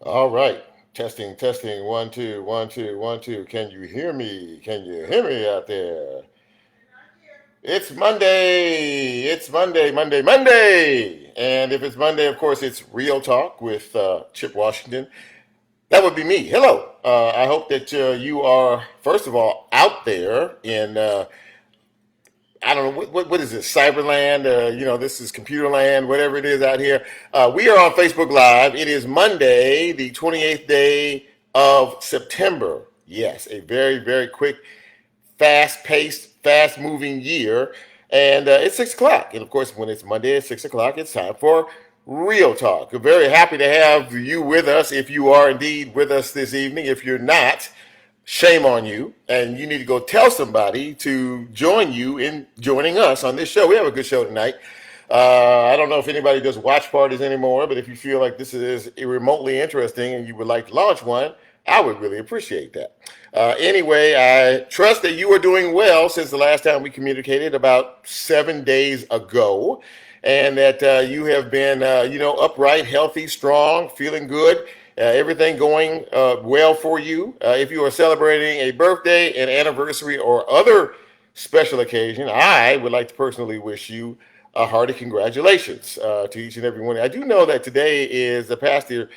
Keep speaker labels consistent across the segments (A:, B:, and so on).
A: All right. Testing, testing. One, two, one, two, one, two. Can you hear me? Can you hear me out there? It's Monday. It's Monday, Monday, Monday. And if it's Monday, of course, it's Real Talk with Chip Washington. That would be me. Hello. I hope that you are, first of all, out there in I don't know what is this Cyberland? This is Computerland, whatever it is out here. We are on Facebook Live. It is Monday, the 28th day of September. Yes, a very very quick, fast-paced, fast-moving year, and it's 6 o'clock. And of course, when it's Monday at 6 o'clock, it's time for Real Talk. We're very happy to have you with us. If you are indeed with us this evening, if you're not, shame on you, and you need to go tell somebody to join you in joining us on this show. We have a good show tonight. I don't know if anybody does watch parties anymore, but if you feel like this is remotely interesting and you would like to launch one, I would really appreciate that. Anyway, I trust that you are doing well since the last time we communicated about 7 days ago, and that you have been, upright, healthy, strong, feeling good. Everything going well for you. If you are celebrating a birthday, an anniversary, or other special occasion, I would like to personally wish you a hearty congratulations to each and every one. I do know that today is the Pastor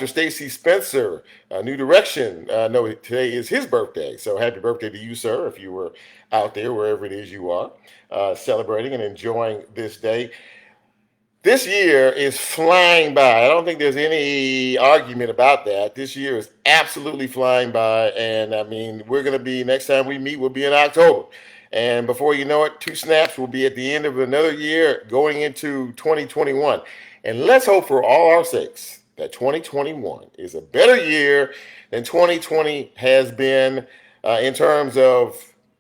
A: Stacy Spencer, New Direction. No, today is his birthday. So happy birthday to you, sir, if you were out there, wherever it is you are, celebrating and enjoying this day. This year is flying by. I don't think there's any argument about that. This year is absolutely flying by. And I mean, we're going to be, next time we meet, we'll be in October. And before you know it, two snaps will be at the end of another year going into 2021. And let's hope for all our sakes that 2021 is a better year than 2020 has been in terms of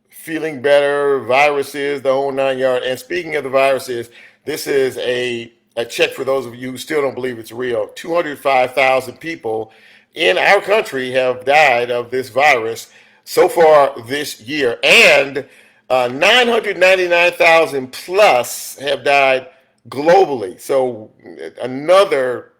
A: feeling better, viruses, the whole nine yard. And speaking of the viruses, this is a check for those of you who still don't believe it's real. 205,000 people in our country have died of this virus so far this year. And 999,000 plus have died globally. So another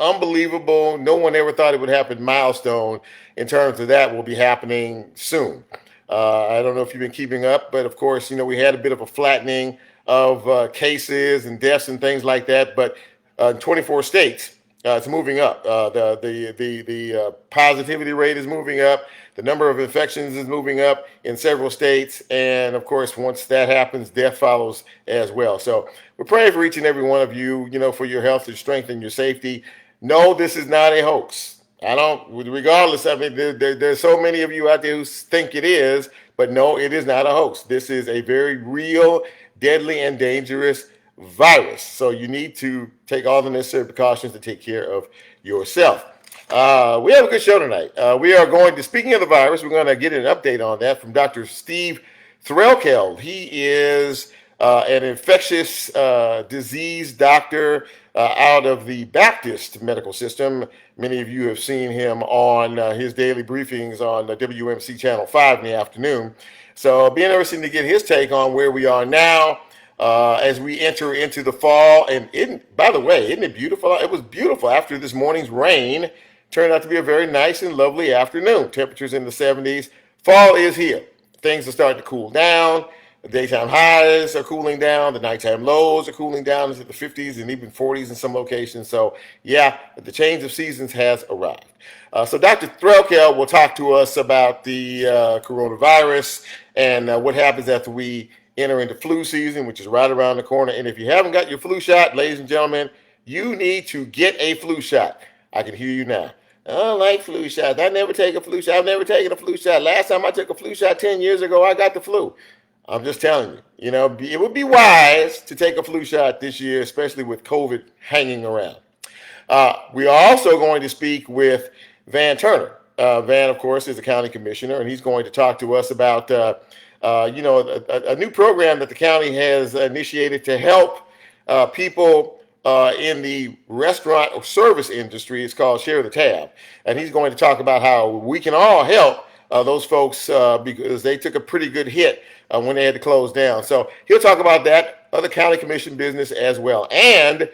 A: unbelievable, no one ever thought it would happen milestone in terms of that will be happening soon. I don't know if you've been keeping up, but of course, we had a bit of a flattening of cases and deaths and things like that. But in 24 states, it's moving up. The positivity rate is moving up. The number of infections is moving up in several states. And of course, once that happens, death follows as well. So we're praying for each and every one of you, for your health, your strength, and your safety. No, this is not a hoax. I don't, regardless of it, there's so many of you out there who think it is, but no, it is not a hoax. This is a very real, deadly, and dangerous virus. So you need to take all the necessary precautions to take care of yourself. We have a good show tonight. We are going to, speaking of the virus, we're going to get an update on that from Dr. Steve Threlkeld. He is an infectious disease doctor out of the Baptist medical system. Many of you have seen him on his daily briefings on WMC Channel 5 in the afternoon. So it'll be interesting to get his take on where we are now as we enter into the fall. And by the way, isn't it beautiful? It was beautiful after this morning's rain. Turned out to be a very nice and lovely afternoon. Temperatures in the 70s. Fall is here. Things are starting to cool down. The daytime highs are cooling down. The nighttime lows are cooling down into the 50s and even 40s in some locations. So, yeah, the change of seasons has arrived. So Dr. Threlkeld will talk to us about the coronavirus and what happens after we enter into flu season, which is right around the corner. And if you haven't got your flu shot, ladies and gentlemen, you need to get a flu shot. I can hear you now. I don't like flu shots. I never take a flu shot. I've never taken a flu shot. Last time I took a flu shot 10 years ago, I got the flu. I'm just telling you, it would be wise to take a flu shot this year, especially with COVID hanging around. We are also going to speak with Van Turner. Van, of course, is a county commissioner, and he's going to talk to us about, a new program that the county has initiated to help people in the restaurant or service industry. It's called Share the Tab. And he's going to talk about how we can all help those folks because they took a pretty good hit when they had to close down. So he'll talk about that, other county commission business as well. And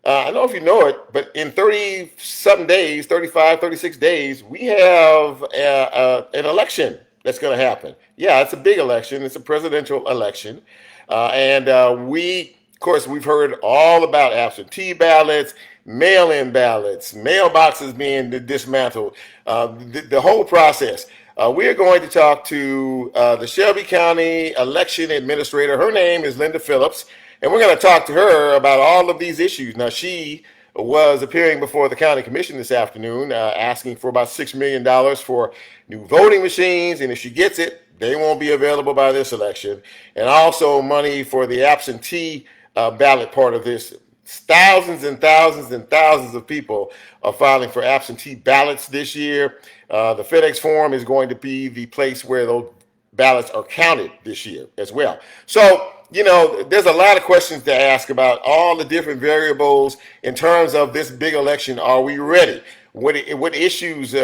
A: I don't know if you know it, but in 30 something days, 35, 36 days, we have an election that's going to happen. Yeah, it's a big election. It's a presidential election. Of course, we've heard all about absentee ballots, mail in ballots, mailboxes being dismantled, the whole process. We are going to talk to the Shelby County election administrator. Her name is Linda Phillips. And we're going to talk to her about all of these issues. Now, she was appearing before the county commission this afternoon, asking for about $6 million for new voting machines. And if she gets it, they won't be available by this election. And also money for the absentee ballot part of this. Thousands and thousands and thousands of people are filing for absentee ballots this year. The FedEx Forum is going to be the place where those ballots are counted this year as well. So, there's a lot of questions to ask about all the different variables in terms of this big election. Are we ready? What issues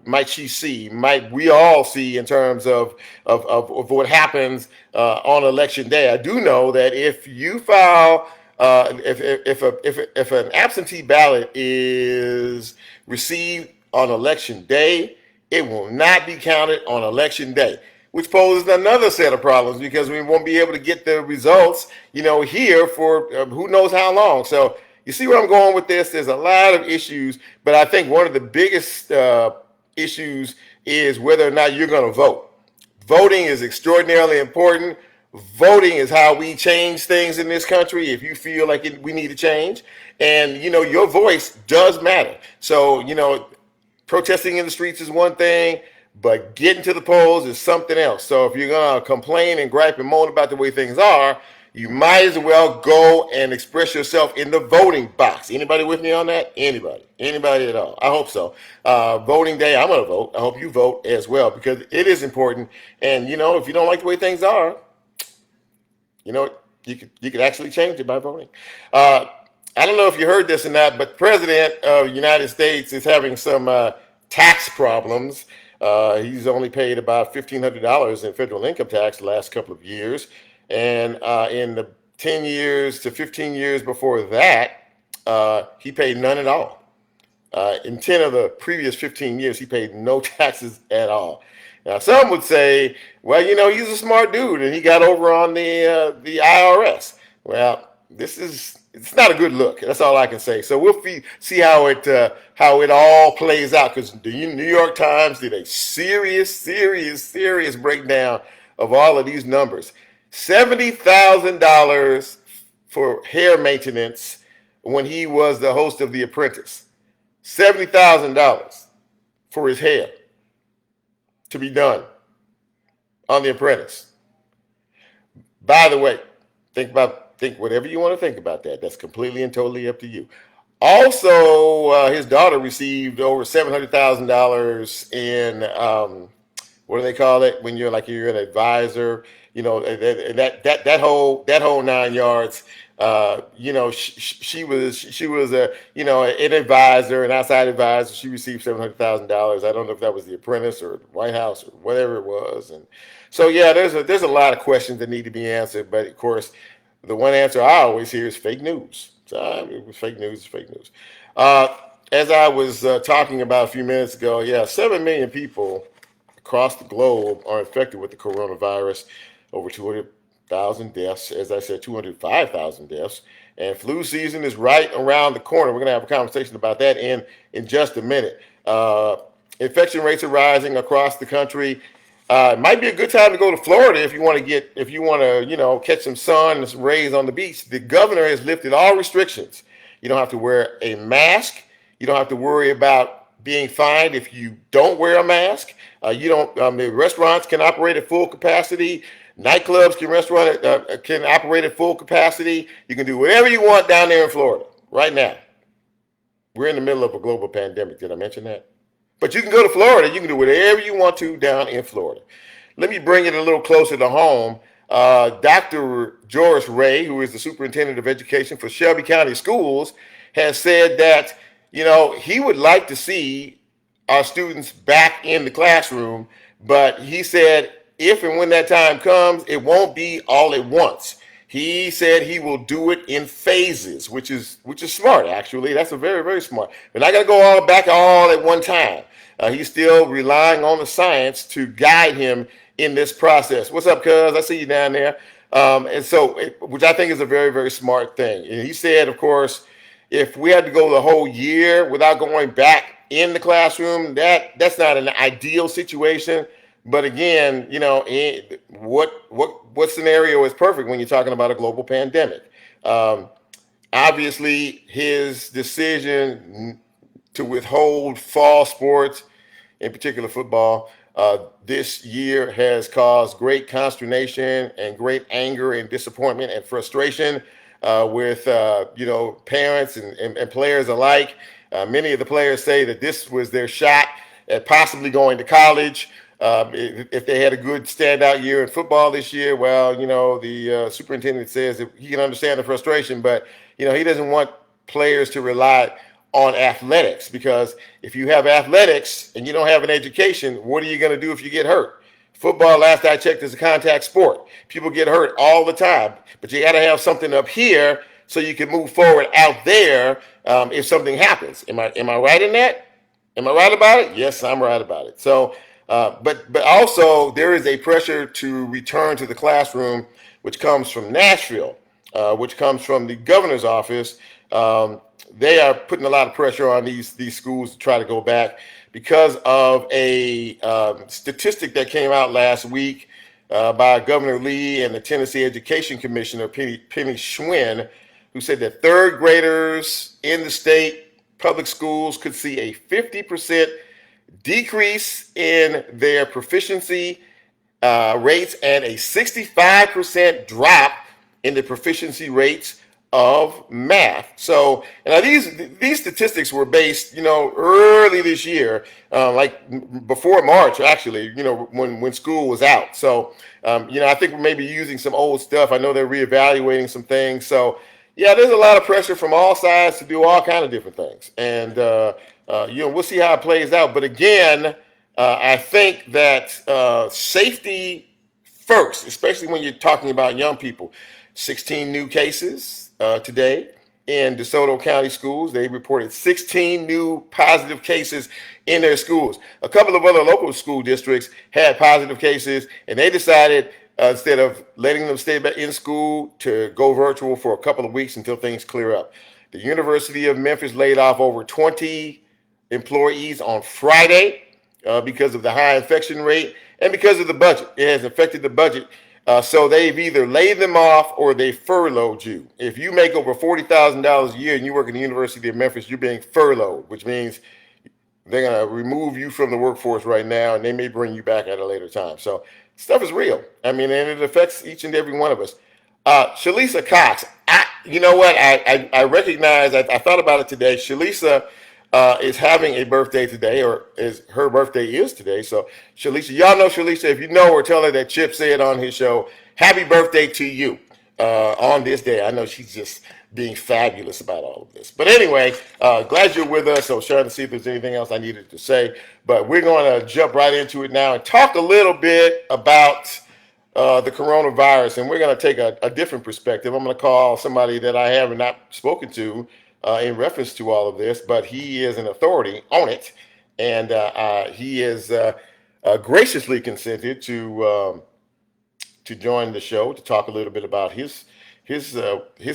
A: might she see? Might we all see in terms of what happens on election day? I do know that if you file, if an absentee ballot is received on election day, it will not be counted on election day, which poses another set of problems because we won't be able to get the results, here for who knows how long. So you see where I'm going with this? There's a lot of issues, but I think one of the biggest issues is whether or not you're going to vote. Voting is extraordinarily important. Voting is how we change things in this country. If you feel like we need to change, and your voice does matter. So protesting in the streets is one thing, but getting to the polls is something else. So if you're going to complain and gripe and moan about the way things are, you might as well go and express yourself in the voting box. Anybody with me on that? Anybody at all? I hope so. Voting day, I'm going to vote. I hope you vote as well because it is important. And, if you don't like the way things are, you could actually change it by voting. I don't know if you heard this or not, but the president of the United States is having some tax problems. He's only paid about $1,500 in federal income tax the last couple of years. And in the 10 years to 15 years before that, he paid none at all. In 10 of the previous 15 years, he paid no taxes at all. Now, some would say, well, he's a smart dude and he got over on the IRS. Well, it's not a good look. That's all I can say. So we'll see how it all plays out because the New York Times did a serious breakdown of all of these numbers. $70,000 for hair maintenance when he was the host of The Apprentice. $70,000 for his hair to be done on The Apprentice. By the way, think whatever you want to think about that. That's completely and totally up to you. Also, his daughter received over $700,000 in what do they call it when you're an advisor? That whole 9 yards. She was an advisor, an outside advisor. She received $700,000. I don't know if that was The Apprentice or White House or whatever it was. And so there's a lot of questions that need to be answered. But of course, the one answer I always hear is fake news. So it was fake news. It's fake news. As I was talking about a few minutes ago, 7 million people across the globe are infected with the coronavirus. Over 200,000 deaths. As I said, 205,000 deaths. And flu season is right around the corner. We're going to have a conversation about that in just a minute. Infection rates are rising across the country. It might be a good time to go to Florida if you want to catch some sun and some rays on the beach. The governor has lifted all restrictions. You don't have to wear a mask. You don't have to worry about being fined if you don't wear a mask. The restaurants can operate at full capacity. Nightclubs can operate at full capacity. You can do whatever you want down there in Florida right now. We're in the middle of a global pandemic. Did I mention that? But you can go to Florida. You can do whatever you want to down in Florida. Let me bring it a little closer to home. Dr. Joris Ray, who is the superintendent of education for Shelby County Schools, has said that, he would like to see our students back in the classroom, but he said if and when that time comes, it won't be all at once. He said he will do it in phases, which is smart actually. That's a very very smart. We're not gonna go all at one time. He's still relying on the science to guide him in this process. What's up, cuz? I see you down there. And so, which I think is a very very smart thing. And he said, of course, if we had to go the whole year without going back in the classroom, that's not an ideal situation. But again, what scenario is perfect when you're talking about a global pandemic? Um, Obviously, his decision to withhold fall sports, in particular football, this year has caused great consternation and great anger and disappointment and frustration with parents and players alike. Many of the players say that this was their shot at possibly going to college. If they had a good standout year in football this year, well, the superintendent says that he can understand the frustration, but he doesn't want players to rely on athletics, because if you have athletics and you don't have an education, what are you going to do if you get hurt? Football, last I checked, is a contact sport. People get hurt all the time, but you got to have something up here so you can move forward out there if something happens. Am I right in that? Am I right about it? Yes, I'm right about it. So, but also there is a pressure to return to the classroom, which comes from Nashville, which comes from the governor's office. They are putting a lot of pressure on these schools to try to go back because of a statistic that came out last week by Governor Lee and the Tennessee Education Commissioner Penny Schwinn, who said that third graders in the state public schools could see a 50% decrease in their proficiency rates and a 65% drop in the proficiency rates of math. So now these statistics were based, early this year, like before March, actually, when school was out. So, I think we may be using some old stuff. I know they're reevaluating some things. So, yeah, there's a lot of pressure from all sides to do all kind of different things, and we'll see how it plays out. But again, I think that safety first, especially when you're talking about young people. 16 new cases today in DeSoto County schools. They reported 16 new positive cases in their schools. A couple of other local school districts had positive cases, and they decided instead of letting them stay back in school to go virtual for a couple of weeks until things clear up. The University of Memphis laid off over 20 employees on Friday because of the high infection rate and because of the budget. It has affected the budget. So they've either laid them off or they furloughed you. If you make over $40,000 a year and you work at the University of Memphis, you're being furloughed, which means they're going to remove you from the workforce right now, and they may bring you back at a later time. So stuff is real. I mean, and it affects each and every one of us. Shalisa Cox, you know what? I recognize, I thought about it today. Shalisa is having a birthday today, or her birthday is today. So Shalisa, y'all know Shalisa. If you know her, tell her that Chip said on his show, happy birthday to you on this day. I know she's just being fabulous about all of this. But anyway, glad you're with us. So trying to see if there's anything else I needed to say. But we're going to jump right into it now and talk a little bit about the coronavirus. And we're going to take a different perspective. I'm going to call somebody that I have not spoken to in reference to all of this, but he is an authority on it. And he is graciously consented to join the show to talk a little bit about his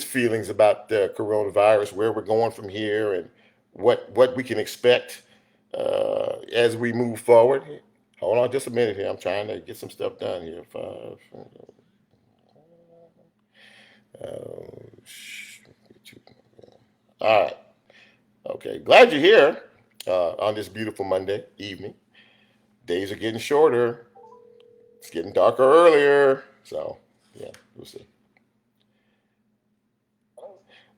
A: feelings about the coronavirus, where we're going from here, and what we can expect as we move forward. Hold on just a minute here. I'm trying to get some stuff done here. All right. Okay. Glad you're here on this beautiful Monday evening. Days are getting shorter. It's getting darker earlier. So, yeah, we'll see.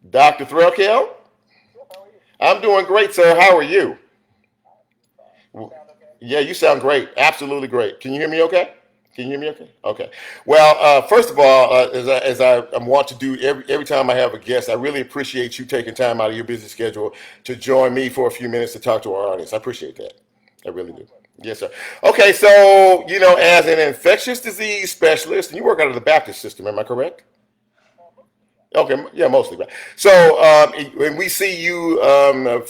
A: Dr. Threlkel? I'm doing great, sir. How are you? Yeah, you sound great. Absolutely great. Can you hear me okay? Can you hear me okay? Okay. Well, first of all, as I want to do every time I have a guest, I really appreciate you taking time out of your busy schedule to join me for a few minutes to talk to our audience. I appreciate that. I really do. Yes, sir. Okay, so, as an infectious disease specialist, and you work out of the Baptist system, am I correct? Okay, yeah, mostly. Right. So, when we see you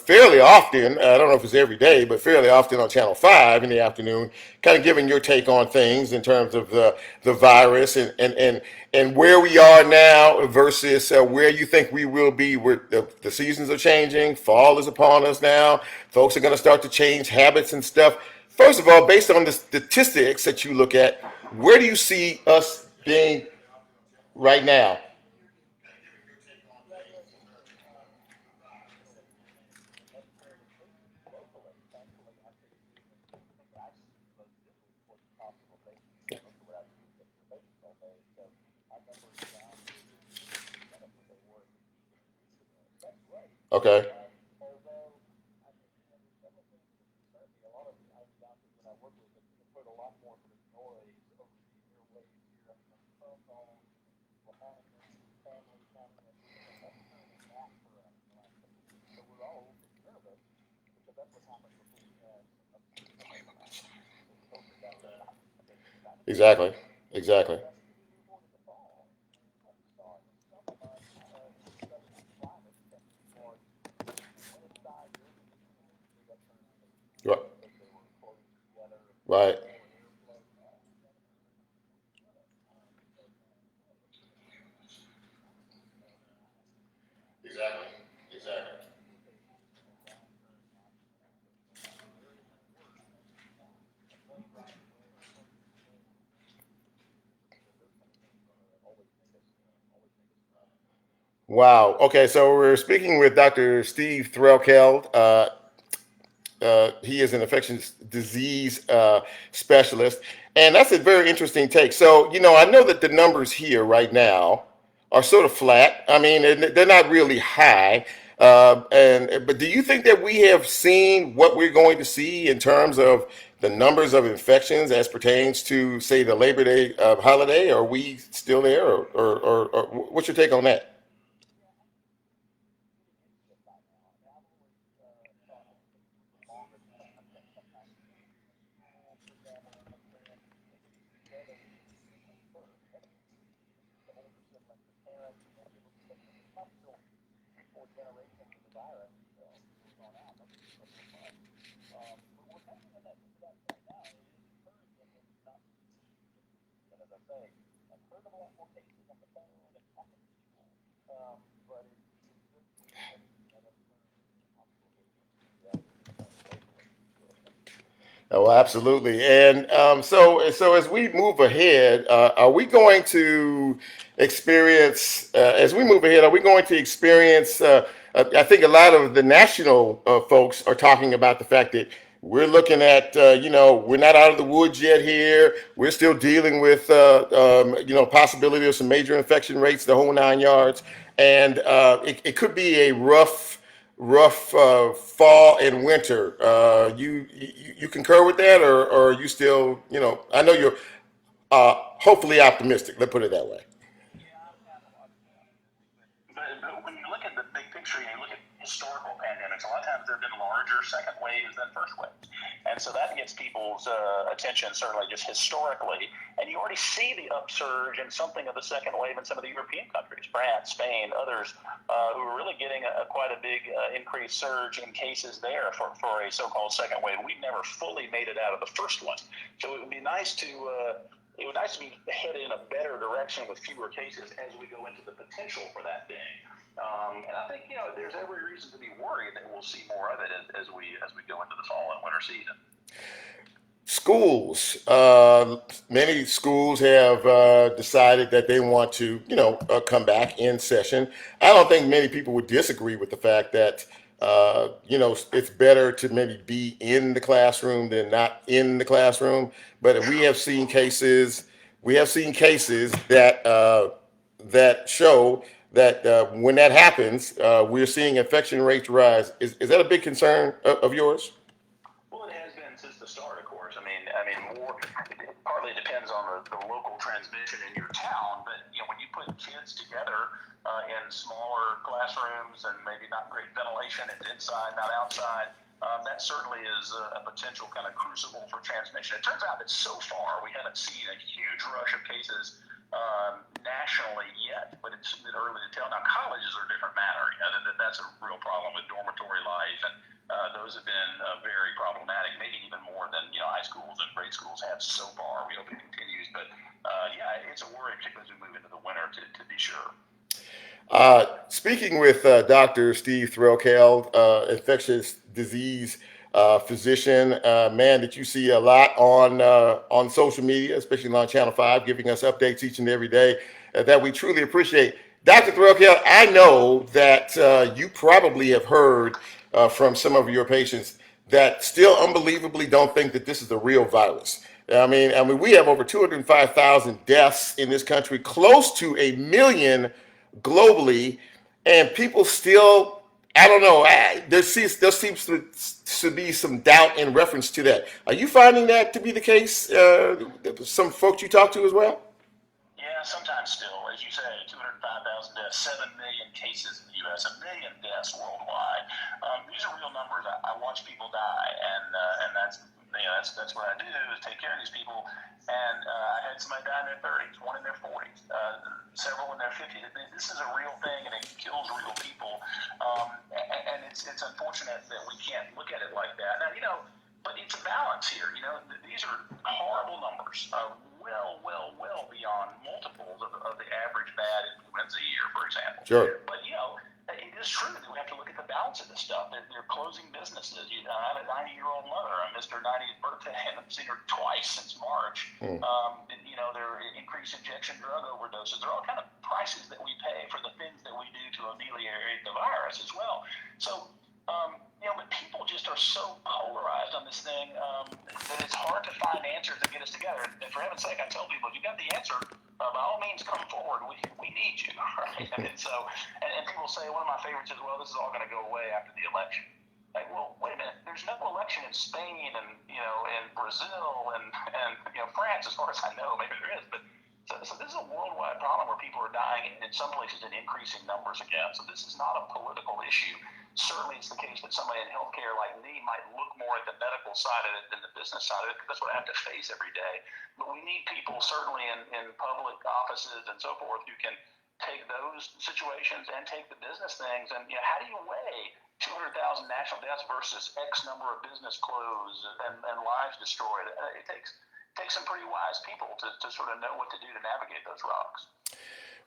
A: fairly often, I don't know if it's every day, but fairly often on Channel 5 in the afternoon, kind of giving your take on things in terms of the virus and where we are now versus where you think we will be. Where the seasons are changing, fall is upon us now. Folks are going to start to change habits and stuff. First of all, based on the statistics that you look at, where do you see us being right now? Okay. Exactly. Exactly. Right. Right. Exactly. Exactly. Wow. Okay. So we're speaking with Dr. Steve Threlkeld. He is an infectious disease specialist, and that's a very interesting take. So, I know that the numbers here right now are sort of flat. I mean, they're not really high. And but do you think that we have seen what we're going to see in terms of the numbers of infections as pertains to, say, the Labor Day holiday? Are we still there, or what's your take on that? Oh, absolutely. And so as we move ahead, are we going to experience, as we move ahead, are we going to experience, I think a lot of the national folks are talking about the fact that we're looking at, we're not out of the woods yet here. We're still dealing with, possibility of some major infection rates, the whole 9 yards. And it could be a rough fall and winter. You concur with that, or are you still, I know you're hopefully optimistic. Let's put it that way.
B: But when you look at the big picture and you look at historical pandemics, a lot of times there have been larger second waves than first waves. And so that gets people's attention, certainly just historically. And you already see the upsurge in something of the second wave in some of the European countries, France, Spain, others, who are really getting quite a big increased surge in cases there for a so-called second wave. We've never fully made it out of the first one. So it would be nice to be headed in a better direction with fewer cases as we go into the potential for that thing. And I think there's every reason to be worried that we'll see more of it as we go into the fall and winter season.
A: Schools. Many schools have decided that they want to, come back in session. I don't think many people would disagree with the fact that, it's better to maybe be in the classroom than not in the classroom. But we have seen cases that show that when that happens, we're seeing infection rates rise. Is that a big concern of yours?
B: Well, it has been since the start, of course. More it partly depends on the local transmission in your town, but when you put kids together in smaller classrooms and maybe not great ventilation, it's inside, not outside. That certainly is a potential kind of crucible for transmission. It turns out that so far we haven't seen a huge rush of cases nationally yet, but it's a bit early to tell. Now, colleges are a different matter. That's a real problem with dormitory life, and those have been very problematic, maybe even more than high schools and grade schools have so far. We hope it continues, but yeah, it's a worry, particularly as we move into the winter, to be sure.
A: Speaking with Dr. Steve Threlkeld, infectious disease physician, man that you see a lot on social media, especially on Channel 5, giving us updates each and every day that we truly appreciate. Dr. Threlkeld, I know that you probably have heard from some of your patients that still unbelievably don't think that this is a real virus. I mean, we have over 205,000 deaths in this country, close to 1 million globally, and people still, I don't know, there seems to be some doubt in reference to that. Are you finding that to be the case? Some folks you talk to as well?
B: Yeah, sometimes still. As you say, 205,000 deaths, 7 million cases in the U.S., 1 million deaths worldwide. These are real numbers. I watch people die, and that's what I do, is take care of these people. And I had somebody die in their 30s, one in their 40s, several in their 50s. This is a real thing, and it kills real people. And it's unfortunate that we can't look at it like that. Now, but it's a balance here. These are horrible numbers, well beyond multiples of the average bad influenza year, for example.
A: Sure.
B: But it is true that we have to look at the balance of this stuff. They're closing businesses. I have a 90-year-old mother. I missed her 90th birthday. I haven't seen her twice since March. There are increased injection drug overdoses. There are all kind of prices that we pay for the things that we do to ameliorate the virus as well. So, but people just are so polarized on this thing that it's hard to find answers that get us together. And for heaven's sake, I tell people, if you got the answer, by all means, come forward. We need you, right? And so, and people say, one of my favorites is, well, this is all going to go away after the election. Like, well, wait a minute. There's no election in Spain and in Brazil and France, as far as I know. Maybe there is, but so this is a worldwide problem where people are dying in some places in increasing numbers again. So this is not a political issue. Certainly, it's the case that somebody in healthcare like me might look more at the medical side of it than the business side of it, because that's what I have to face every day. But we need people, certainly in public offices and so forth, who can take those situations and take the business things. And how do you weigh 200,000 national deaths versus X number of business closed and lives destroyed? It takes some pretty wise people to sort of know what to do to navigate those rocks.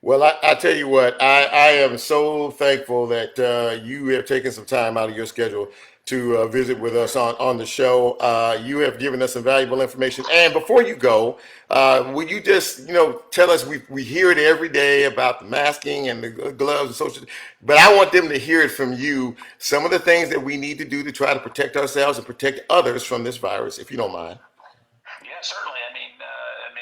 A: Well, I tell you what, I am so thankful that you have taken some time out of your schedule to visit with us on the show. You have given us some valuable information. And before you go, will you just, tell us, we hear it every day about the masking and the gloves and social, but I want them to hear it from you, some of the things that we need to do to try to protect ourselves and protect others from this virus, if you don't mind.
B: Yeah, certainly. I mean,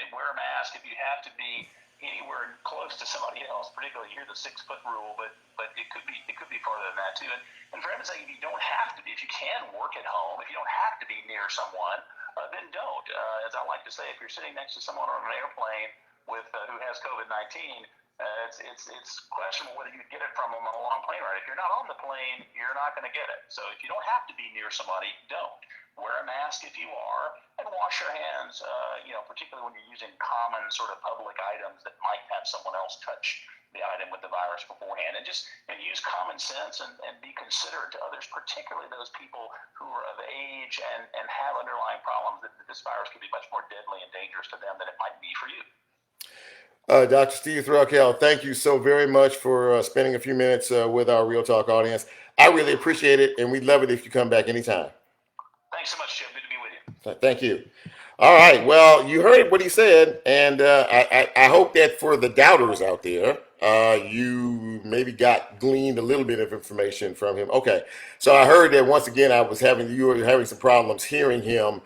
B: wear a mask if you have to be anywhere close to somebody else, particularly here, the 6-foot rule, but it could be farther than that too. And for heaven's sake, if you don't have to be, if you can work at home, if you don't have to be near someone, then don't. As I like to say, if you're sitting next to someone on an airplane with who has COVID-19, it's questionable whether you get it from them on a long plane ride. If you're not on the plane, you're not going to get it. So if you don't have to be near somebody, don't. Wear a mask if you are, and wash your hands, particularly when you're using common sort of public items that might have someone else touch the item with the virus beforehand. And just use common sense and be considerate to others, particularly those people who are of age and have underlying problems that this virus could be much more deadly and dangerous to them than it might be for you.
A: Dr. Steve Threlkeld, thank you so very much for spending a few minutes with our Real Talk audience. I really appreciate it, and we'd love it if you come back anytime.
B: Thanks so much, Chip. Good to be with you.
A: Thank you. All right. Well, you heard what he said, and I hope that for the doubters out there, you maybe gleaned a little bit of information from him. Okay. So I heard that once again, you were having some problems hearing him,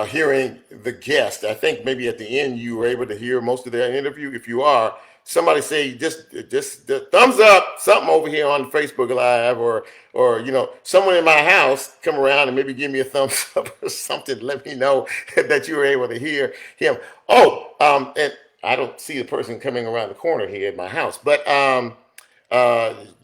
A: hearing the guest. I think maybe at the end you were able to hear most of their interview. If you are, somebody say just thumbs up, something over here on Facebook Live, or someone in my house come around and maybe give me a thumbs up or something. Let me know that you were able to hear him. And I don't see the person coming around the corner here at my house, but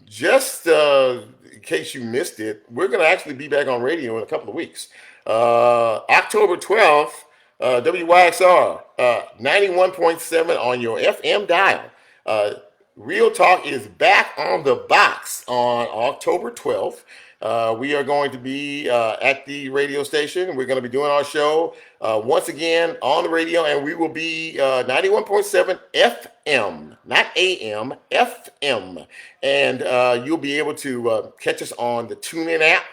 A: just in case you missed it, we're going to actually be back on radio in a couple of weeks. October 12th. WYXR 91.7 on your FM dial. Real Talk is back on the box on October 12th. We are going to be at the radio station. We're going to be doing our show once again on the radio, and we will be 91.7 FM, not AM, FM. And you'll be able to catch us on the TuneIn app.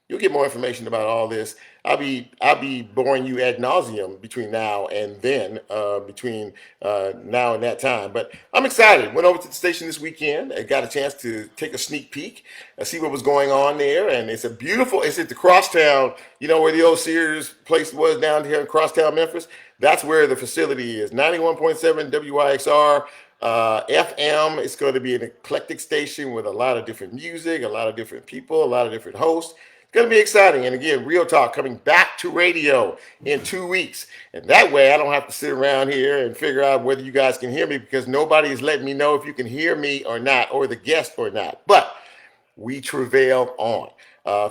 A: You'll get more information about all this. I'll be boring you ad nauseum between now and then, between now and that time. But I'm excited. Went over to the station this weekend and got a chance to take a sneak peek and see what was going on there. And it's a beautiful. It's at the Crosstown. You know where the old Sears place was down here in Crosstown, Memphis. That's where the facility is. 91.7 WYXR. FM. It's going to be an eclectic station with a lot of different music, a lot of different people, a lot of different hosts. Going to be exciting. And again, Real Talk coming back to radio in 2 weeks. And that way I don't have to sit around here and figure out whether you guys can hear me, because nobody is letting me know if you can hear me or not, or the guest or not. But we travail on.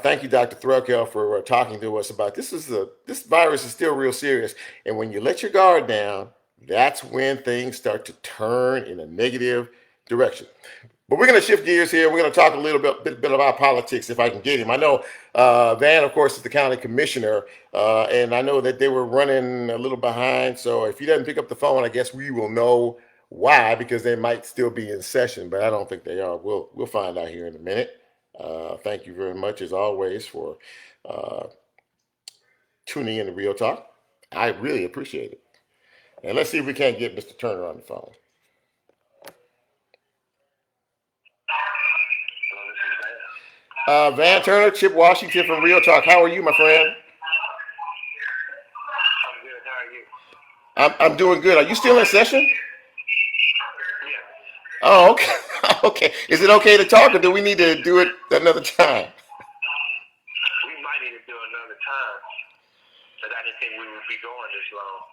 A: Thank you, Dr. Threlkel, for talking to us about this. This virus is still real serious. And when you let your guard down, that's when things start to turn in a negative direction. But we're going to shift gears here. We're going to talk a little bit about politics if I can get him. I know Van, of course, is the county commissioner, and I know that they were running a little behind. So if he doesn't pick up the phone, I guess we will know why, because they might still be in session, but I don't think they are. We'll find out here in a minute. Thank you very much, as always, for tuning in to Real Talk. I really appreciate it. And let's see if we can't get Mr. Turner on the phone. Van Turner, Chip Washington from Real Talk. How are you, my friend?
C: I'm good. How are you?
A: I'm doing good. Are you still in session?
C: Yeah.
A: Oh, okay. Okay. Is it okay to talk, or do we need to do it another time?
C: We might need to do another time, but I didn't think we would be going this long.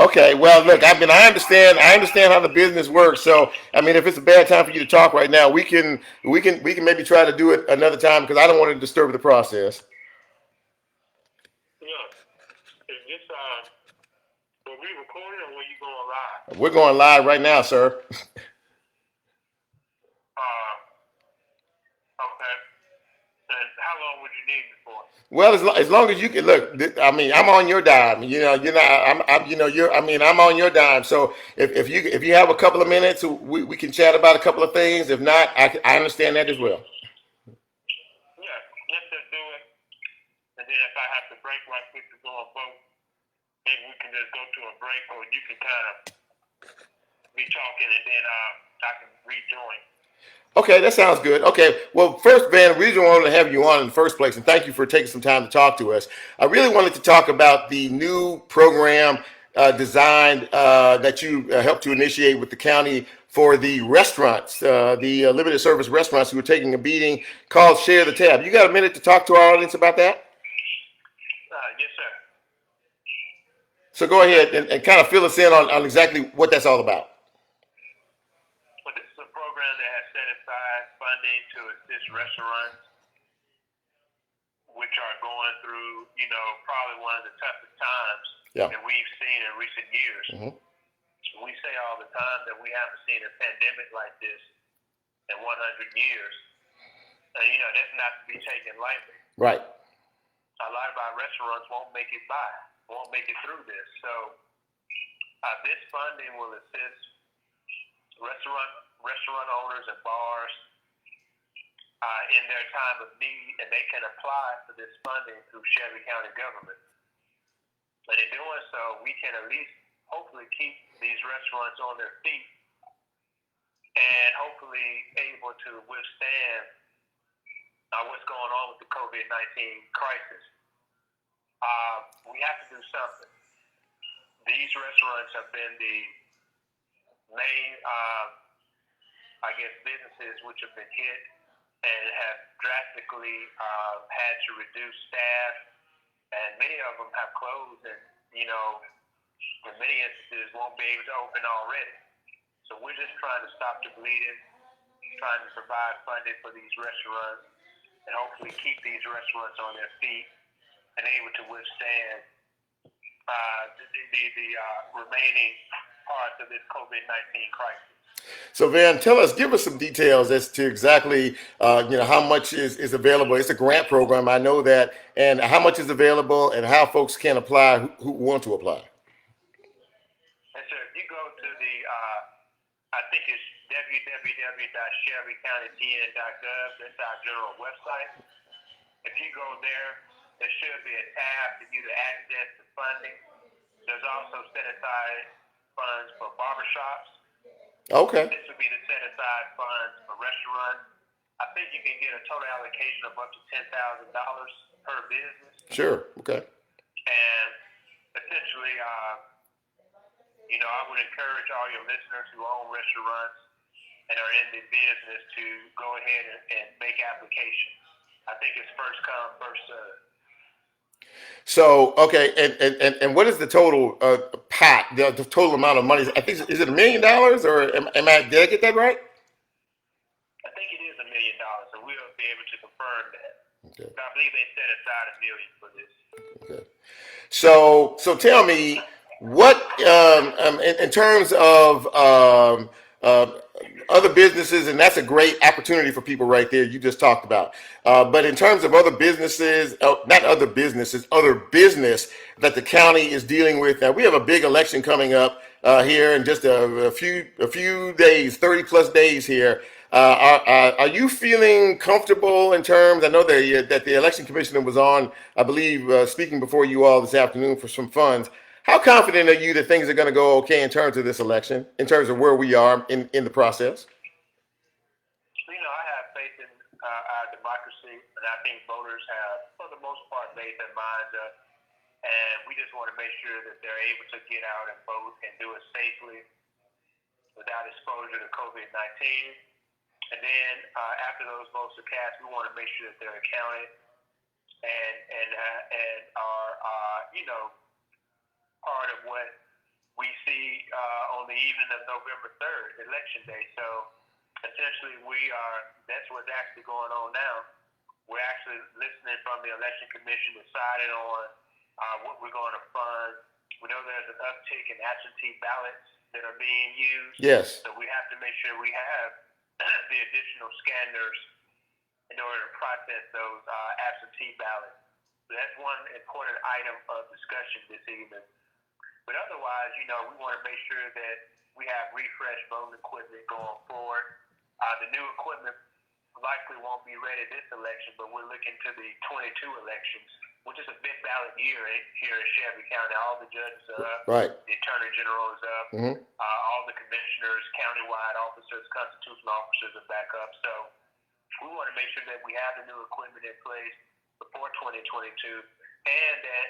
A: Okay. Well, look. I understand. I understand how the business works. So, I mean, if it's a bad time for you to talk right now, we can maybe try to do it another time, because I don't want to disturb the process.
C: Yeah. Is this were we recording or were you going live?
A: We're going live right now, sir.
C: Okay. And how long would you need me for?
A: Well, as long as you can look. I mean, I'm on your dime. You know, you're not. I'm. You know, you're. I mean, I'm on your dime. So if you have a couple of minutes, we can chat about a couple of things. If not, I understand that as well.
C: Yeah. Let's just do it. And then if I have to break right quick to go on vote, maybe we can just go to a break, or you can kind of be talking, and then I can rejoin.
A: Okay, that sounds good. Okay, well, first, Van, the reason I wanted to have you on in the first place, and thank you for taking some time to talk to us. I really wanted to talk about the new program designed that you helped to initiate with the county for the restaurants, the limited service restaurants who are taking a beating, called Share the Tab. You got a minute to talk to our audience about that?
C: Yes, sir.
A: So go ahead and kind of fill us in on exactly what that's all about.
C: Well, this is a program that has set aside funding to assist restaurants, which are going through, probably one of the toughest times that we've seen in recent years.
A: Mm-hmm.
C: We say all the time that we haven't seen a pandemic like this in 100 years. And, that's not to be taken lightly.
A: Right.
C: A lot of our restaurants won't make it through this. So this funding will assist restaurant owners and bars in their time of need, and they can apply for this funding through Shelby County government. And in doing so, we can at least hopefully keep these restaurants on their feet and hopefully able to withstand what's going on with the COVID-19 crisis. We have to do something. These restaurants have been the main, businesses which have been hit and have drastically had to reduce staff, and many of them have closed, and in many instances won't be able to open already. So we're just trying to stop the bleeding, trying to provide funding for these restaurants, and hopefully keep these restaurants on their feet and able to withstand the remaining parts of this COVID-19 crisis.
A: So Van, give us some details as to exactly, how much is available. It's a grant program, I know that, and how much is available, and how folks can apply who want to apply.
C: And so if you go to the, I think it's www.shelbycountyn.gov. That's our general website. If you go there, there should be a tab for you to access the funding. There's also set aside funds for barbershops.
A: Okay.
C: This would be the set aside funds for restaurants. I think you can get a total allocation of up to $10,000 per business.
A: Sure. Okay.
C: And essentially, I would encourage all your listeners who own restaurants and are in the business to go ahead and make applications. I think it's first come, first serve.
A: So, okay, and what is the total pot, the total amount of money? I think, is it $1 million, or did I get that right?
C: I think it is $1 million, so we'll be able to confirm that.
A: Okay.
C: I believe they set aside $1 million for this.
A: Okay. So tell me what, in terms of other businesses, and that's a great opportunity for people right there you just talked about. But in terms of other businesses, not other businesses, other business that the county is dealing with. Now we have a big election coming up here in just a few days, 30 plus days here. Are you feeling comfortable in terms? I know that the election commissioner was on, I believe, speaking before you all this afternoon for some funds. How confident are you that things are going to go okay in terms of this election, in terms of where we are in the process?
C: I have faith in our democracy, and I think voters have, for the most part, made their minds up. And we just want to make sure that they're able to get out and vote and do it safely without exposure to COVID-19. And then after those votes are cast, we want to make sure that they're accounted and are part of what we see on the evening of November 3rd, Election Day. So essentially, that's what's actually going on now. We're actually listening from the Election Commission, deciding on what we're going to fund. We know there's an uptick in absentee ballots that are being used.
A: Yes.
C: So we have to make sure we have the additional scanners in order to process those absentee ballots. So that's one important item of discussion this evening. But otherwise, we want to make sure that we have refreshed voting equipment going forward. The new equipment likely won't be ready this election, but we're looking to the 22 elections, which is a big ballot year here in Shelby County. All the judges are up.
A: Right.
C: The Attorney General is up.
A: Mm-hmm.
C: All the commissioners, countywide officers, constitutional officers are back up. So we want to make sure that we have the new equipment in place before 2022, and that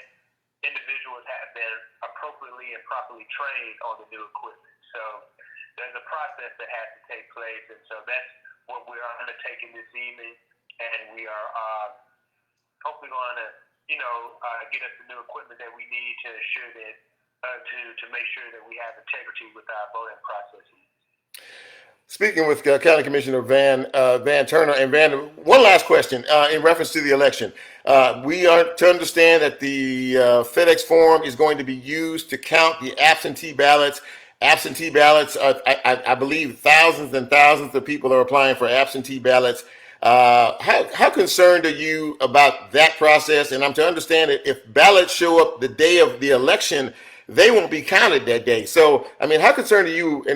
C: individuals have been appropriately and properly trained on the new equipment. So there's a process that has to take place, and so that's what we're undertaking this evening, and we are hopefully going to, get us the new equipment that we need to ensure that to make sure that we have integrity with our voting processes.
A: Speaking with County Commissioner Van Turner, and Van, one last question in reference to the election. We are to understand that the FedEx form is going to be used to count the absentee ballots. Absentee ballots, I believe thousands and thousands of people are applying for absentee ballots. How concerned are you about that process? And I'm to understand that if ballots show up the day of the election, they won't be counted that day. So, I mean, how concerned are you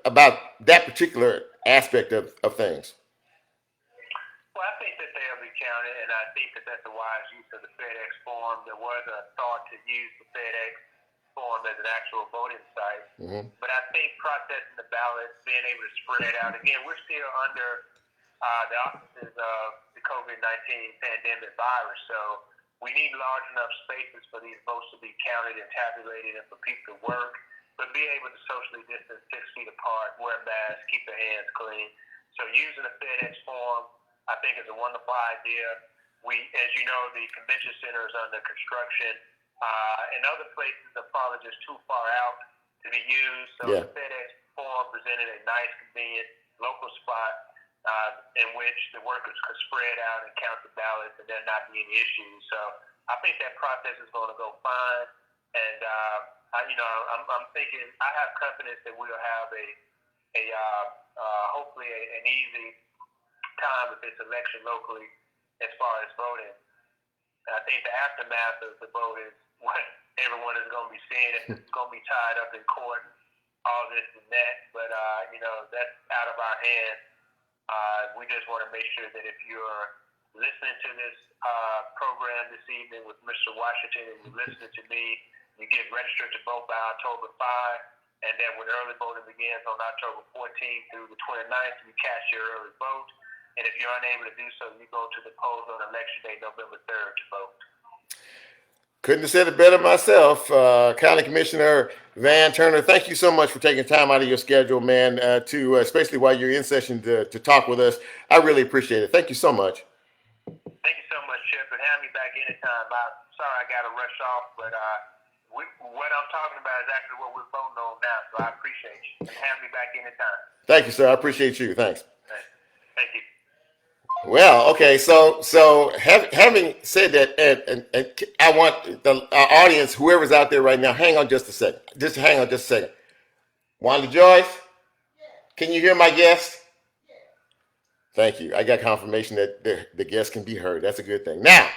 A: about that particular aspect of things?
C: Well, I think that they'll be counted, and I think that that's a wise use of the FedEx form. There was a thought to use the FedEx form as an actual voting site. Mm-hmm. But I think processing the ballots, being able to spread out, again, we're still under the auspices of the COVID-19 pandemic virus. So we need large enough spaces for these votes to be counted and tabulated and for people to work, but be able to socially distance 6 feet apart, wear masks, keep their hands clean. So using a FedEx form, I think, is a wonderful idea. As you know, the convention center is under construction, and other places are probably just too far out to be used. So the FedEx form presented a nice, convenient local spot in which the workers could spread out and count the ballots and there not be any issues. So I think that process is going to go fine. And I'm thinking, I have confidence that we'll have a hopefully an easy time with this election locally as far as voting. I think the aftermath of the vote is what everyone is going to be seeing. It's going to be tied up in court, all this and that. But, that's out of our hands. We just want to make sure that if you're listening to this program this evening with Mr. Washington and you're listening to me, you get registered to vote by October 5, and then when early voting begins on October 14th through the 29th, you cast your early vote. And if you're unable to do so, you go to the polls on Election Day, November 3rd, to vote.
A: Couldn't have said it better myself. County Commissioner Van Turner, thank you so much for taking time out of your schedule, man, to especially while you're in session to talk with us. I really appreciate it. Thank you so much.
C: Thank you so much, Chip, and have me back anytime. I'm sorry I got to rush off, but what I'm talking about is actually what we're voting on now, so I appreciate you. And have me back anytime.
A: Thank you, sir. I appreciate you. Thanks.
C: Thank you.
A: Well, okay, so having said that, and I want our audience, whoever's out there right now, hang on just a second. Just hang on just a second. Wanda Joyce, can you hear my guest? Thank you. I got confirmation that the guest can be heard. That's a good thing. Now,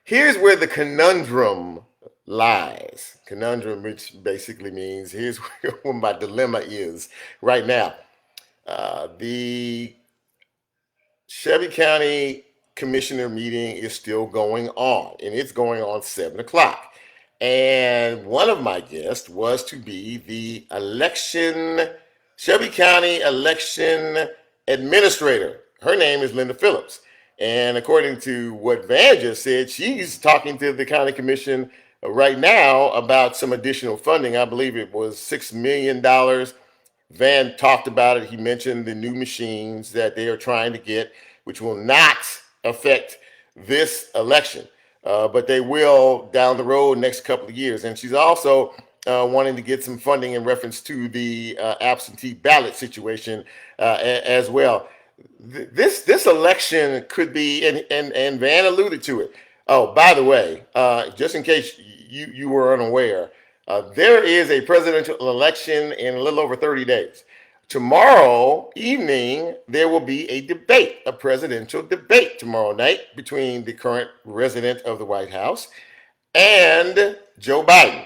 A: here's where the conundrum lies. Conundrum, which basically means here's where my dilemma is right now. The Shelby County Commissioner meeting is still going on, and it's going on 7 o'clock. And one of my guests was to be the Shelby County election administrator. Her name is Linda Phillips. And according to what Van just said, she's talking to the county commission right now about some additional funding. I believe it was $6 million. Van talked about it. He mentioned the new machines that they are trying to get, which will not affect this election, but they will down the road next couple of years. And she's also wanting to get some funding in reference to the absentee ballot situation as well. This election could be, and Van alluded to it. Oh, by the way, just in case you were unaware, there is a presidential election in a little over 30 days. Tomorrow evening, there will be a presidential debate tomorrow night between the current resident of the White House and Joe Biden.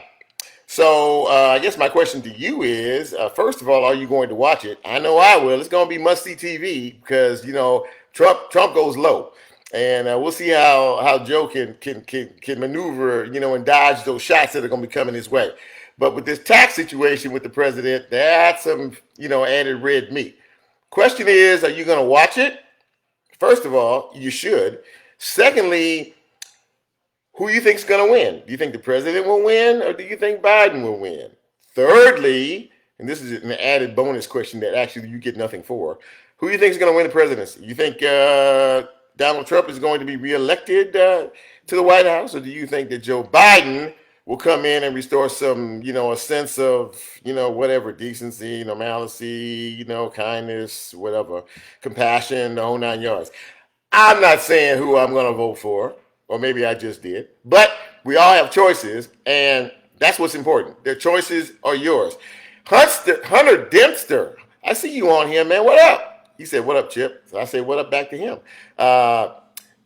A: So I guess my question to you is, first of all, are you going to watch it? I know I will. It's going to be must-see TV because, Trump goes low. And we'll see how Joe can maneuver, and dodge those shots that are going to be coming his way. But with this tax situation with the president, that's some, added red meat. Question is, are you going to watch it? First of all, you should. Secondly, who do you think is going to win? Do you think the president will win, or do you think Biden will win? Thirdly, and this is an added bonus question that actually you get nothing for, who do you think is going to win the presidency? You think Donald Trump is going to be reelected to the White House, or do you think that Joe Biden will come in and restore some, a sense of, whatever, decency, normalcy, kindness, whatever, compassion, the whole 9 yards? I'm not saying who I'm going to vote for, or maybe I just did, but we all have choices, and that's what's important. The choices are yours. Hunter Dempster, I see you on here, man. What up? He said, "What up, Chip?" So I say, "What up?" back to him.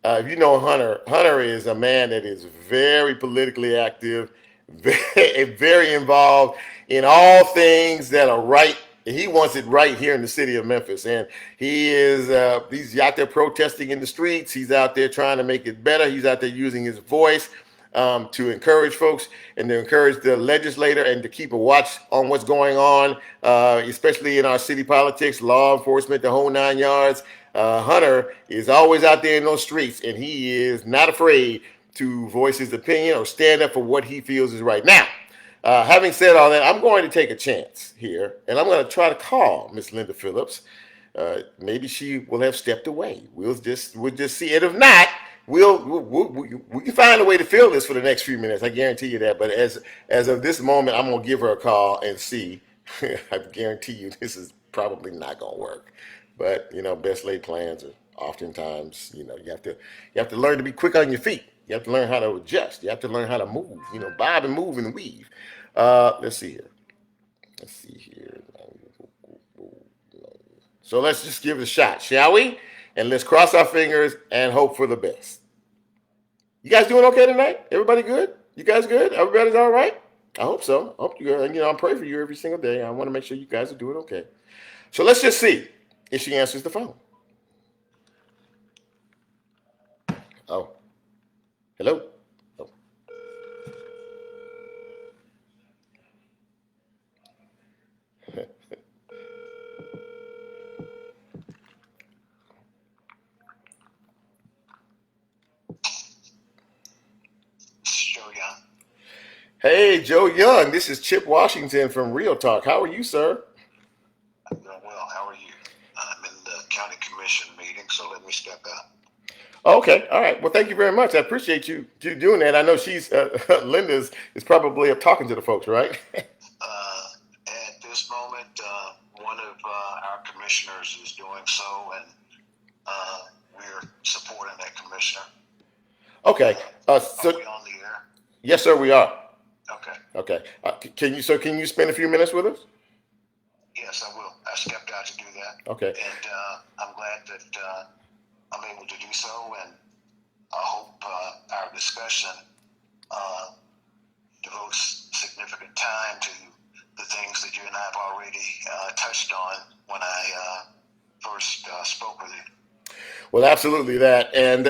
A: If you know Hunter is a man that is very politically active, very involved in all things that are right. He wants it right here in the city of Memphis, and he's out there protesting in the streets. He's out there trying to make it better. He's out there using his voice to encourage folks and to encourage the legislator and to keep a watch on what's going on, especially in our city politics, law enforcement, the whole 9 yards. Hunter is always out there in those streets, and he is not afraid to voice his opinion or stand up for what he feels is right. Now, having said all that, I'm going to take a chance here, and I'm going to try to call Miss Linda Phillips. Maybe she will have stepped away. We'll just see. And if not, we can find a way to fill this for the next few minutes. I guarantee you that. But as of this moment, I'm going to give her a call and see. I guarantee you this is probably not going to work. But best laid plans are oftentimes, you have to learn to be quick on your feet. You have to learn how to adjust. You have to learn how to move. Bob and move and weave. Let's see here. So let's just give it a shot, shall we? And let's cross our fingers and hope for the best. You guys doing okay tonight? Everybody good? You guys good? Everybody's all right? I hope so. I hope you good. I'm praying for you every single day. I want to make sure you guys are doing okay. So let's just see if she answers the phone. Oh, hello. Oh.
D: Joe Young.
A: Hey, Joe Young. This is Chip Washington from Real Talk. How are you, sir?
D: I'm doing well. How are you? I'm in the county commission meeting, so let me step out.
A: Okay, all right. Well, thank you very much. I appreciate you doing that. I know she's Linda is probably up talking to the folks, right?
D: At this moment, one of our commissioners is doing so, and we're supporting that commissioner.
A: Okay.
D: Are we on the air?
A: Yes, sir, we are.
D: Okay.
A: Okay. Can you spend a few minutes with us?
D: Yes, I will. I stepped out to do that.
A: Okay.
D: And I'm glad that I'm able to do so, and I hope our discussion devotes significant time to the things that you and I have already touched on when I first spoke with you.
A: Well, absolutely that. And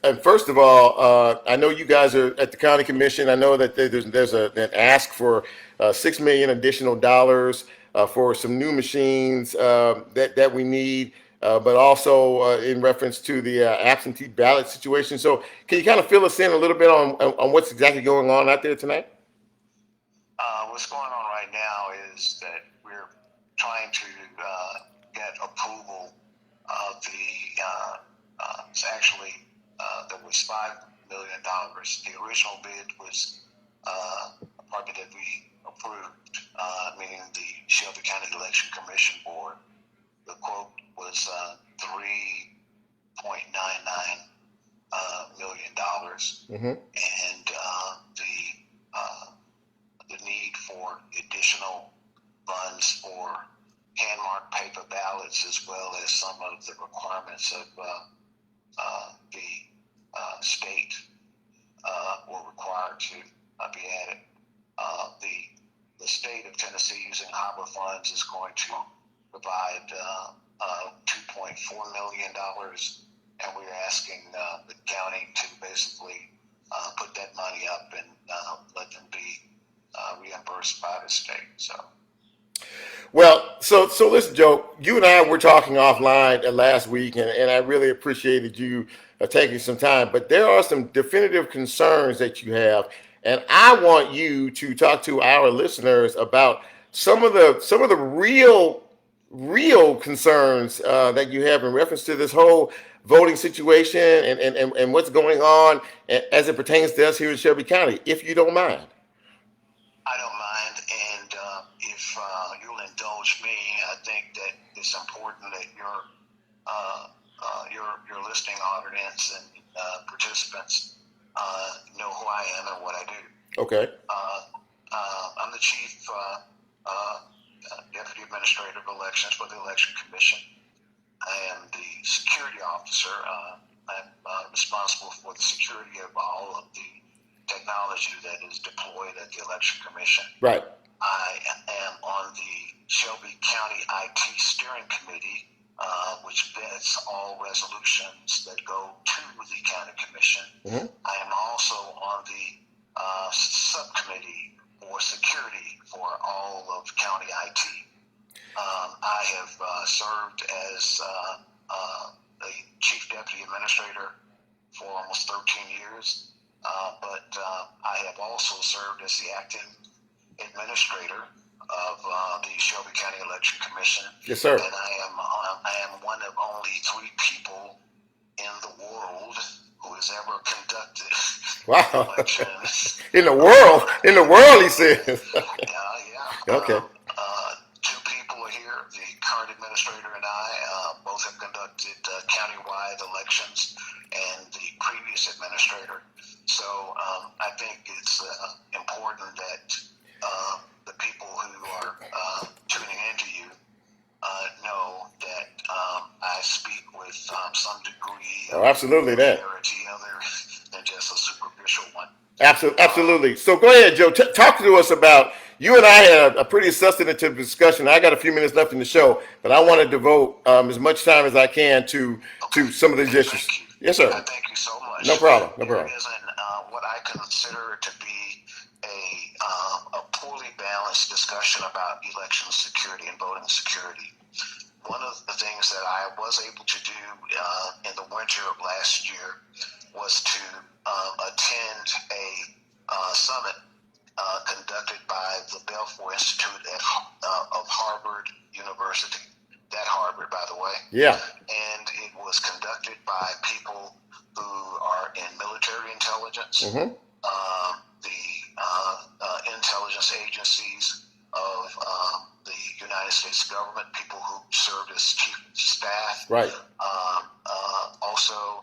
A: and first of all, I know you guys are at the county commission. I know that there's an ask for $6 million additional dollars for some new machines that we need, but also in reference to the absentee ballot situation. So, can you kind of fill us in a little bit on what's exactly going on out there tonight?
D: What's going on right now is that we're trying to get approval of it's actually there was $5 million. The original bid was pardon me, that we approved, meaning the Shelby County Election Commission Board. The quote was $3.99 million,
A: Mm-hmm.
D: and the need for additional funds for hand-marked paper ballots, as well as some of the requirements of the state were required to be added. The state of Tennessee, using harbor funds, is going to provide $2.4 million, and we're asking the county to basically put that money up and let them be reimbursed by the state.
A: Well, so listen, Joe. You and I were talking offline last week, and I really appreciated you taking some time. But there are some definitive concerns that you have, and I want you to talk to our listeners about some of the real concerns that you have in reference to this whole voting situation and what's going on as it pertains to us here in Shelby County, if you don't mind.
D: I don't mind, and if you'll indulge me, I think that it's important that your listening audience and participants know who I am and what I do.
A: Okay.
D: I'm the chief deputy administrator of elections for the Election Commission. I am the security officer. I'm responsible for the security of all of the technology that is deployed at the Election Commission.
A: Right.
D: I am on the Shelby County IT Steering Committee, which vets all resolutions that go to the County Commission.
A: Mm-hmm.
D: I am also on the subcommittee for security for all of county IT. I have served as the chief deputy administrator for almost 13 years. But I have also served as the acting administrator of the Shelby County Election Commission.
A: Yes, sir.
D: And I am one of only 3 people in the world who has ever conducted elections.
A: In the world, he says.
D: Yeah.
A: Okay.
D: 2 people are here. The current administrator and I both have conducted countywide elections, and the previous administrator. So I think it's important that the people who are tuning into you know that speak with some degree
A: Oh, absolutely that.
D: clarity other than just a superficial one.
A: Absolutely, absolutely. So go ahead, Joe. Talk to us about, you and I had a pretty substantive discussion. I got a few minutes left in the show, but I want to devote as much time as I can to some of these issues.
D: Thank you.
A: Yes, sir.
D: Thank you so much.
A: No problem. No problem.
D: There is what I consider to be a poorly balanced discussion about election security and voting security. One of the things that I was able to do in the winter of last year was to attend a summit conducted by the Balfour Institute of Harvard University. That Harvard, by the way.
A: Yeah.
D: And it was conducted by people who are in military intelligence,
A: Mm-hmm.
D: the intelligence agencies of the United States government, people who served as chief of staff,
A: Right.
D: Also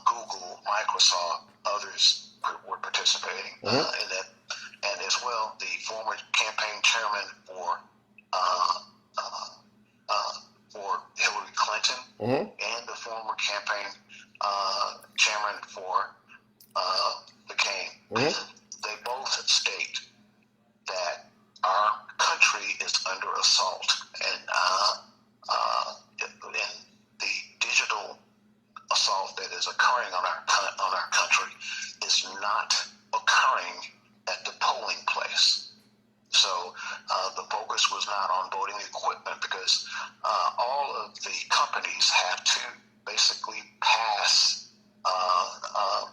D: Google, Microsoft, others were participating in that, and as well the former campaign chairman for Hillary Clinton and the former campaign chairman for McCain. They both state that our country is under assault, and the digital assault that is occurring on our country is not occurring at the polling place. So the focus was not on voting equipment, because all of the companies have to basically pass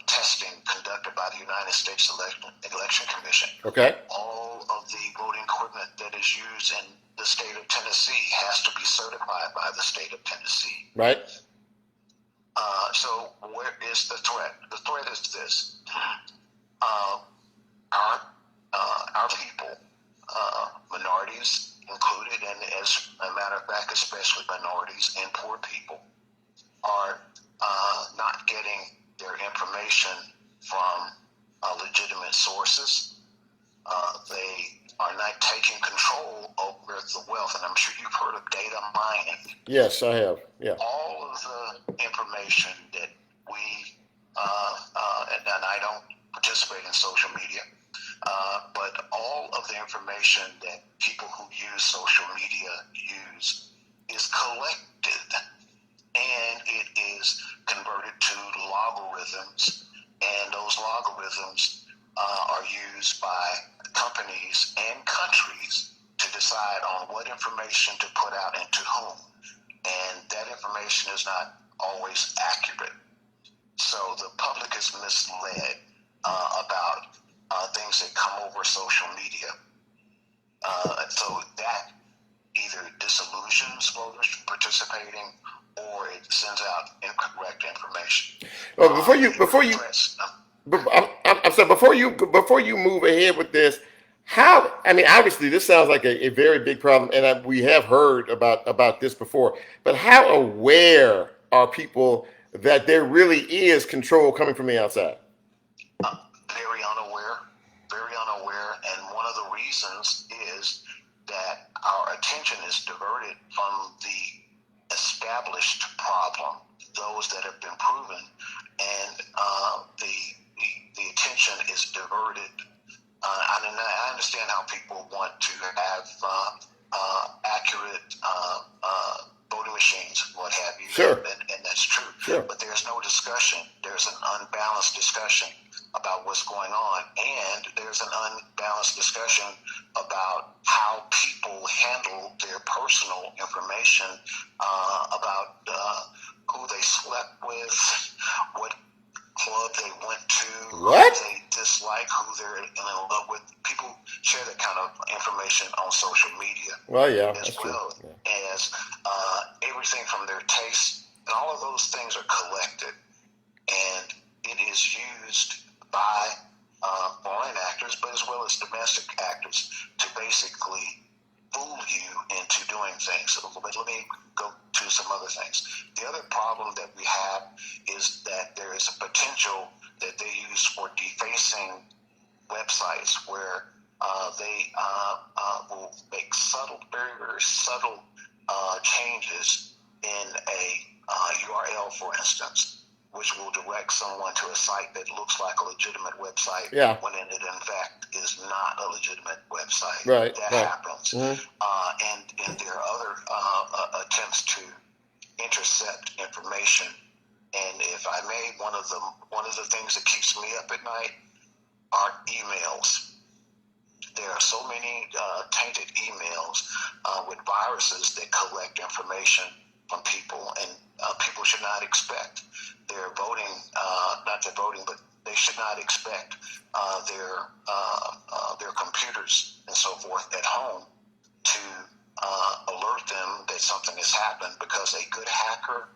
D: testing conducted by the United States Election Commission.
A: Okay.
D: All of the voting equipment that is used in the state of Tennessee has to be certified by the state of Tennessee.
A: Right.
D: So where is the threat? The threat is this. Our people, minorities included, and as a matter of fact, especially minorities and poor people, are not getting their information from legitimate sources. They are not taking control over the wealth, and I'm sure you've heard of data mining.
A: Yes, I have. Yeah.
D: All of the information that we, and I don't participate in social media, but all of the information that people who use social media use is collected, and it is converted to logarithms, and those logarithms are used by companies and countries to decide on what information to put out and to whom. And that information is not always accurate. So the public is misled about things that come over social media. So that either disillusions voters from participating, or it sends out incorrect information.
A: Well, before you before you move ahead with this, how, I mean, obviously this sounds like a very big problem, and we have heard about this before, but how aware are people that there really is control coming from the outside?
D: Very unaware, and one of the reasons is that our attention is diverted from the established problem, those that have been proven, and the attention is diverted. I understand how people want to have accurate voting machines, what have you.
A: Sure.
D: And that's true.
A: Sure.
D: But there's no discussion. There's an unbalanced discussion about what's going on, and there's an unbalanced discussion about how people handle their personal information, about who they slept with, what club they went to,
A: what
D: who they dislike, who they're in love with. People share that kind of information on social media.
A: Well, yeah,
D: as
A: that's
D: well
A: true. Yeah.
D: as everything from their tastes, and all of those things are collected, and it is used by foreign actors, but as well as domestic actors, to basically fool you into doing things. But let me go to some other things. The other problem that we have is that there is a potential that they use for defacing websites, where they will make subtle, very, very subtle changes in a instance, which will direct someone to a site that looks like a legitimate website
A: Yeah.
D: when it in fact is not a legitimate website.
A: Right,
D: That
A: right.
D: happens.
A: Mhm.
D: And there are other attempts to intercept information. And if I may, one of the things that keeps me up at night are emails. There are so many tainted emails with viruses that collect information from people, and people should not expect their voting, not their voting, but they should not expect their computers and so forth at home to alert them that something has happened, because a good hacker,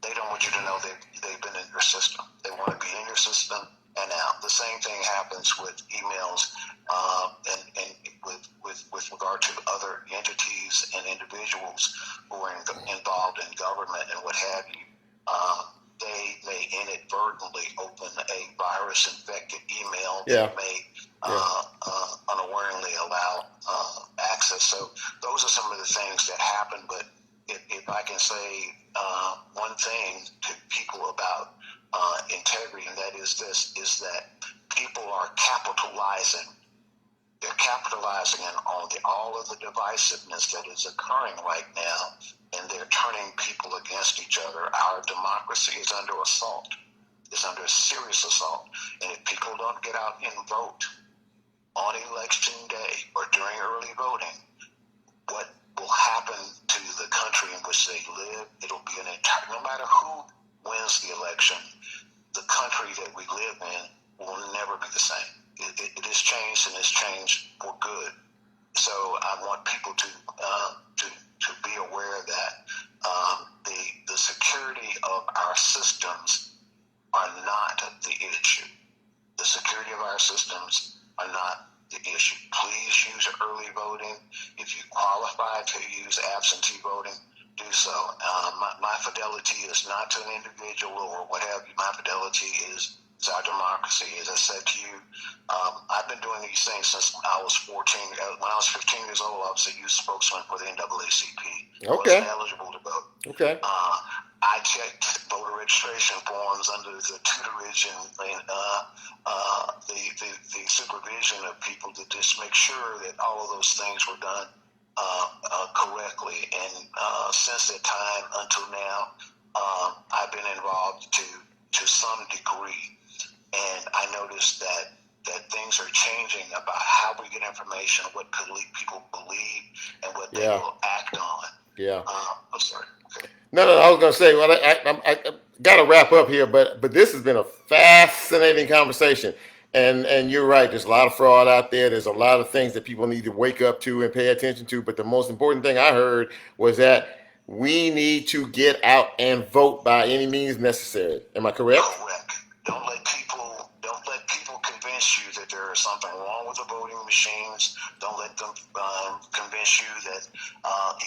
D: they don't want you to know they've been in your system. They want to be in your system and out. The same thing happens with emails, and with regard to other entities and individuals who are involved in government and what have you. They may inadvertently open a virus-infected email that may unawareingly allow access. So those are some of the things that happen. But if I can say one thing to people about integrity, and that is this, is that people are capitalizing. They're capitalizing on all of the divisiveness that is occurring right now, and they're turning people against each other. Our democracy is under assault. It's under serious assault. And if people don't get out and vote on election day or during early voting, what will happen to the country in which they live, it'll be no matter who wins the election, the country that we live in will never be the same. It has changed, and it's changed for good. So I want people to be aware that the security of our systems are not the issue. The security of our systems are not the issue. Please use early voting. If you qualify to use absentee voting, do so. My fidelity is not to an individual or what have you. My fidelity is our democracy. As I said to you, I've been doing these things since I was 14. When I was 15 years old, I was a youth spokesman for the NAACP.
A: Okay.
D: I wasn't eligible to vote.
A: Okay.
D: I checked voter registration forms under the tutorage and the supervision of people to just make sure that all of those things were done correctly. And since that time until now, I've been involved to some degree. And I noticed that things are changing about how we get information, what people believe, and what they will act on.
A: Yeah.
D: I'm sorry. Okay.
A: No, I was going to say, well, I got to wrap up here, but this has been a fascinating conversation. And you're right. There's a lot of fraud out there. There's a lot of things that people need to wake up to and pay attention to. But the most important thing I heard was that we need to get out and vote by any means necessary. Am I correct?
D: Correct. Don't let people convince you that there is something wrong with the voting machines. Don't let them convince you that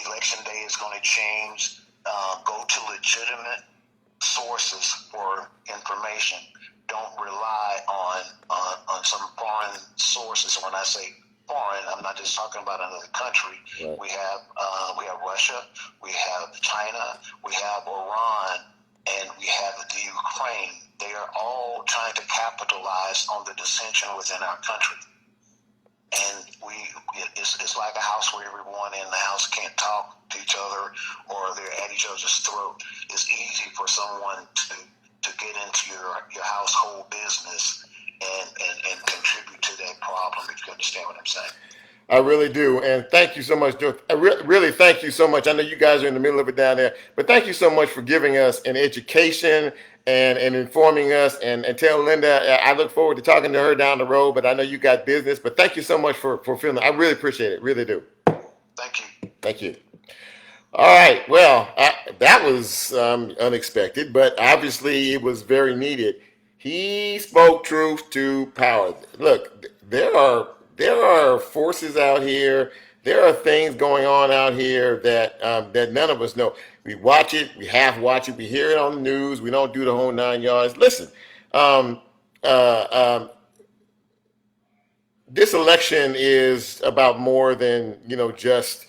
D: election day is going to change. Go to legitimate sources for information. Don't rely on some foreign sources. And when I say foreign, I'm not just talking about another country.
A: Right.
D: We have Russia, we have China, we have Iran, and we have the Ukraine. They are all trying to capitalize on the dissension within our country. And it's like a house where everyone in the house can't talk to each other, or they're at each other's throat. It's easy for someone to get into your household business and contribute to that problem, if you understand what I'm saying.
A: I really do. And thank you so much, Joe. I really thank you so much. I know you guys are in the middle of it down there, but thank you so much for giving us an education and informing us. And tell Linda, I look forward to talking to her down the road, but I know you got business. But thank you so much for filming. I really appreciate it. Really do.
D: Thank you.
A: Thank you. All right. Well, that was unexpected, but obviously it was very needed. He spoke truth to power. Look, there are forces out here. There are things going on out here that none of us know. We watch it. We half watch it. We hear it on the news. We don't do the whole 9 yards. Listen, this election is about more than just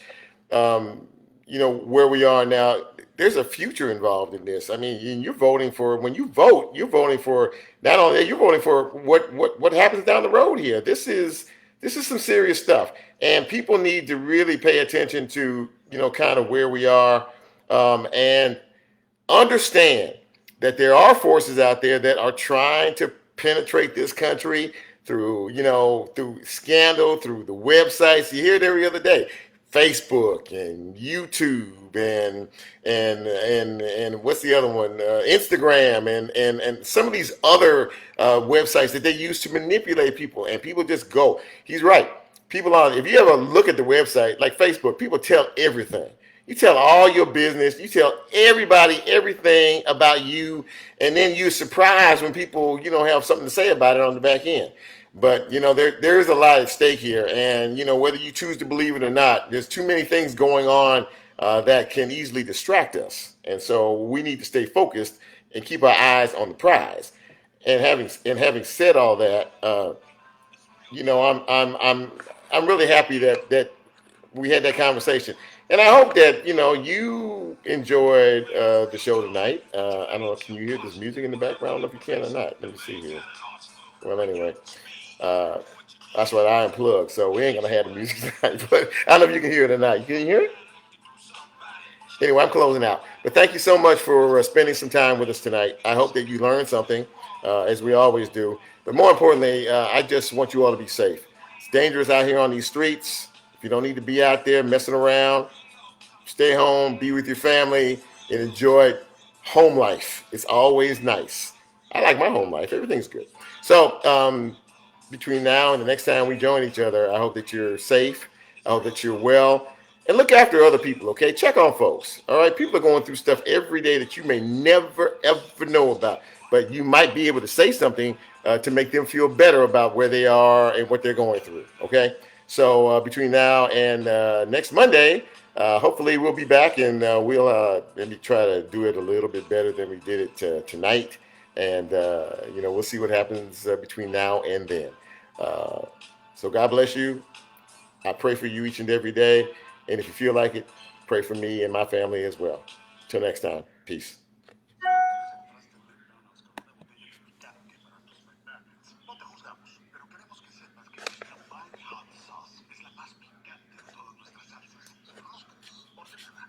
A: where we are now. there's a future involved in this. I mean, you're voting for, when you vote, you're voting for, not only that, you're voting for what happens down the road here. This is some serious stuff, and people need to really pay attention to, kind of where we are, and understand that there are forces out there that are trying to penetrate this country through, through scandal, through the websites. You hear it every other day. Facebook and YouTube and what's the other one? Instagram and some of these other websites that they use to manipulate people, and people just go. He's right. People if you ever look at the website like Facebook, people tell everything. You tell all your business, you tell everybody everything about you, and then you're surprised when people, have something to say about it on the back end. But there's a lot at stake here, and whether you choose to believe it or not, there's too many things going on that can easily distract us, and so we need to stay focused and keep our eyes on the prize. And having said all that, I'm really happy that we had that conversation, and I hope that you enjoyed the show tonight. I don't know, can you hear this music in the background? I don't know if you can or not. Let me see here. Well, anyway. That's what I unplugged, so we ain't gonna have the music tonight. But I don't know if you can hear it or not. You can hear it? Anyway, I'm closing out. But thank you so much for spending some time with us tonight. I hope that you learned something, as we always do. But more importantly, I just want you all to be safe. It's dangerous out here on these streets. If you don't need to be out there messing around, stay home, be with your family, and enjoy home life. It's always nice. I like my home life. Everything's good. So, between now and the next time we join each other, I hope that you're safe. I hope that you're well. And look after other people, okay? Check on folks, all right? People are going through stuff every day that you may never, ever know about. But you might be able to say something to make them feel better about where they are and what they're going through, okay? So between now and next Monday, hopefully we'll be back, and we'll maybe try to do it a little bit better than we did it tonight. And, we'll see what happens between now and then. So God bless you. I pray for you each and every day. And if you feel like it, pray for me and my family as well. Till next time. Peace.